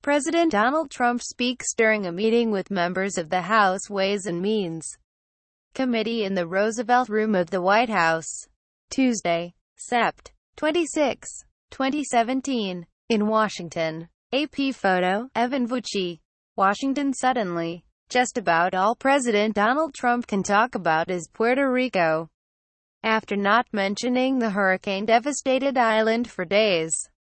President Donald Trump speaks during a meeting with members of the House Ways and Means Committee in the Roosevelt Room of the White House. Tuesday, Sept. 26, 2017. In Washington. AP photo, Evan Vucci. Washington. Suddenly, just about all President Donald Trump can talk about is Puerto Rico. After not mentioning the hurricane-devastated island for days,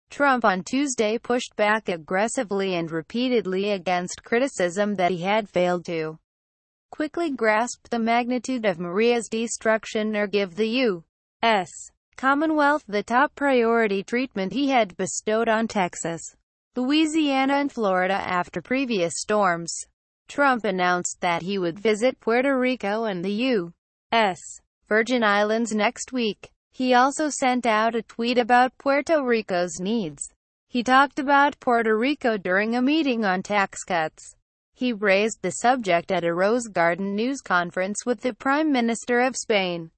Trump on Tuesday pushed back aggressively and repeatedly against criticism that he had failed to quickly grasp the magnitude of Maria's destruction or give the U.S. Commonwealth the top priority treatment he had bestowed on Texas, Louisiana and Florida after previous storms. Trump announced that he would visit Puerto Rico and the U.S. Virgin Islands next week. He also sent out a tweet about Puerto Rico's needs. He talked about Puerto Rico during a meeting on tax cuts. He raised the subject at a Rose Garden news conference with the Prime Minister of Spain.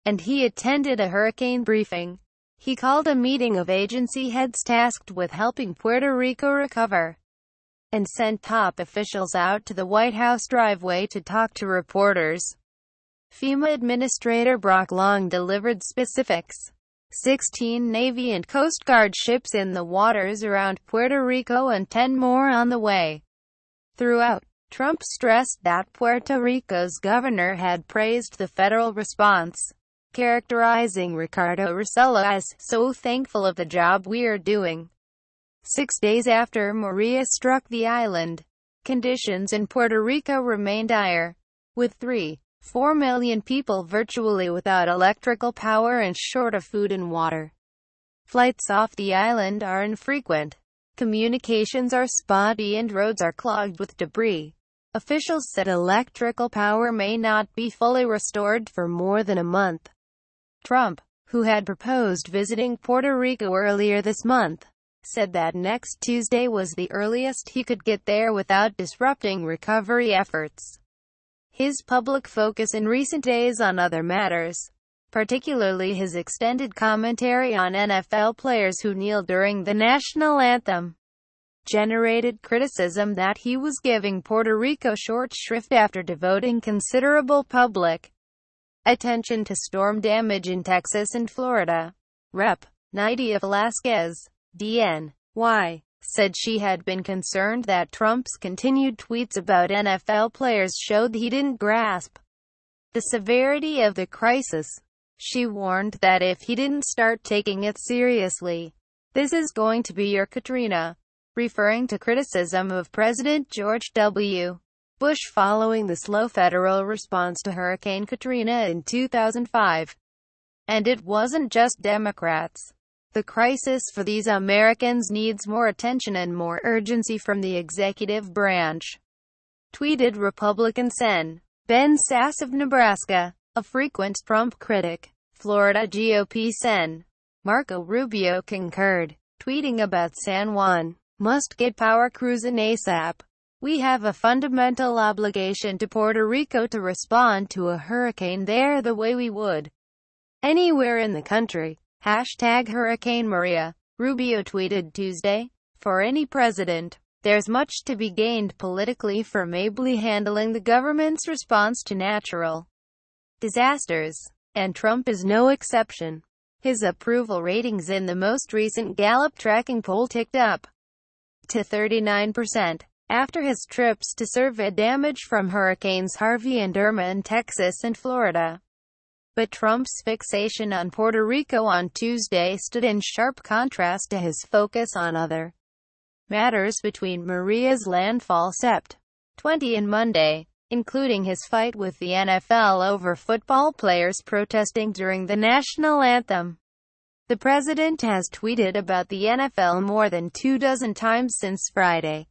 And he attended a hurricane briefing. He called a meeting of agency heads tasked with helping Puerto Rico recover, and sent top officials out to the White House driveway to talk to reporters. FEMA Administrator Brock Long delivered specifics. 16 Navy and Coast Guard ships in the waters around Puerto Rico and 10 more on the way. Throughout, Trump stressed that Puerto Rico's governor had praised the federal response, characterizing Ricardo Rossello as "so thankful of the job we're doing." 6 days after Maria struck the island, conditions in Puerto Rico remained dire, with 3.4 million people virtually without electrical power and short of food and water. Flights off the island are infrequent. Communications are spotty and roads are clogged with debris. Officials said electrical power may not be fully restored for more than a month. Trump, who had proposed visiting Puerto Rico earlier this month, said that next Tuesday was the earliest he could get there without disrupting recovery efforts. His public focus in recent days on other matters, particularly his extended commentary on NFL players who kneel during the national anthem, generated criticism that he was giving Puerto Rico short shrift after devoting considerable public attention to storm damage in Texas and Florida. Rep. Nydia Velázquez, DNY, said she had been concerned that Trump's continued tweets about NFL players showed he didn't grasp the severity of the crisis. She warned that if he didn't start taking it seriously, this is going to be your Katrina, referring to criticism of President George W. Bush following the slow federal response to Hurricane Katrina in 2005. And it wasn't just Democrats. The crisis for these Americans needs more attention and more urgency from the executive branch, tweeted Republican Sen. Ben Sasse of Nebraska, a frequent Trump critic. Florida GOP Sen. Marco Rubio concurred, tweeting about San Juan, "Must get power cruising ASAP. We have a fundamental obligation to Puerto Rico to respond to a hurricane there the way we would anywhere in the country." #Hurricane Maria, Rubio tweeted Tuesday. For any president, there's much to be gained politically from ably handling the government's response to natural disasters, and Trump is no exception. His approval ratings in the most recent Gallup tracking poll ticked up to 39%, after his trips to survey damage from Hurricanes Harvey and Irma in Texas and Florida. But Trump's fixation on Puerto Rico on Tuesday stood in sharp contrast to his focus on other matters between Maria's landfall Sept. 20 and Monday, including his fight with the NFL over football players protesting during the national anthem. The president has tweeted about the NFL more than 24 times since Friday.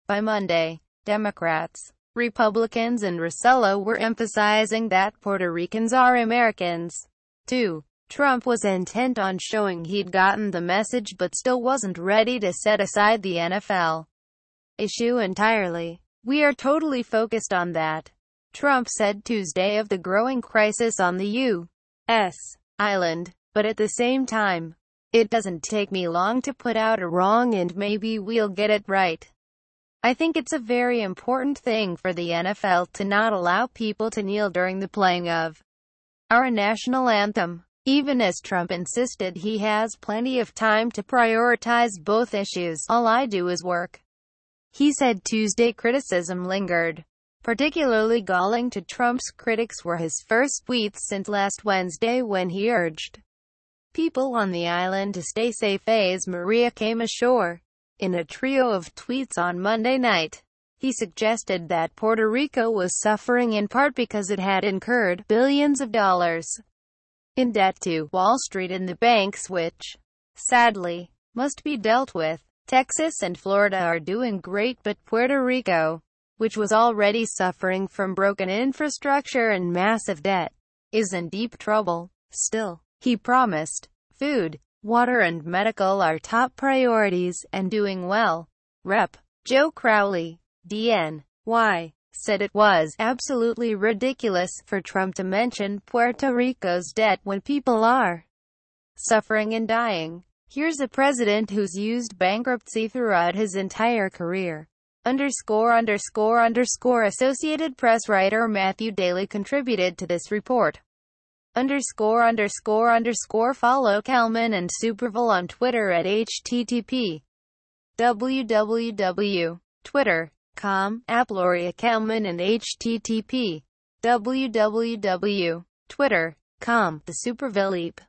By Monday, Democrats, Republicans and Rossello were emphasizing that Puerto Ricans are Americans, too. Trump was intent on showing he'd gotten the message but still wasn't ready to set aside the NFL issue entirely. "We are totally focused on that," Trump said Tuesday of the growing crisis on the U.S. island. "But at the same time, It doesn't take me long to put out a wrong and maybe we'll get it right. I think it's a very important thing for the NFL to not allow people to kneel during the playing of our national anthem. Even as Trump insisted he has plenty of time to prioritize both issues, all I do is work. He said Tuesday. Criticism lingered. Particularly galling to Trump's critics were his first tweets since last Wednesday when he urged people on the island to stay safe as Maria came ashore. In a trio of tweets on Monday night, he suggested that Puerto Rico was suffering in part because it had incurred billions of dollars in debt to Wall Street and the banks which, sadly, must be dealt with. Texas and Florida are doing great, but Puerto Rico, which was already suffering from broken infrastructure and massive debt, is in deep trouble. Still, he promised, food, water and medical are top priorities, and doing well. Rep. Joe Crowley, DNY, said it was absolutely ridiculous for Trump to mention Puerto Rico's debt when people are suffering and dying. Here's a president who's used bankruptcy throughout his entire career. Associated Press writer Matthew Daly contributed to this report. Follow Kelman and Superville on Twitter at http://www.twitter.com/Gloria Kelman and http://www.twitter.com. The Superville Leap.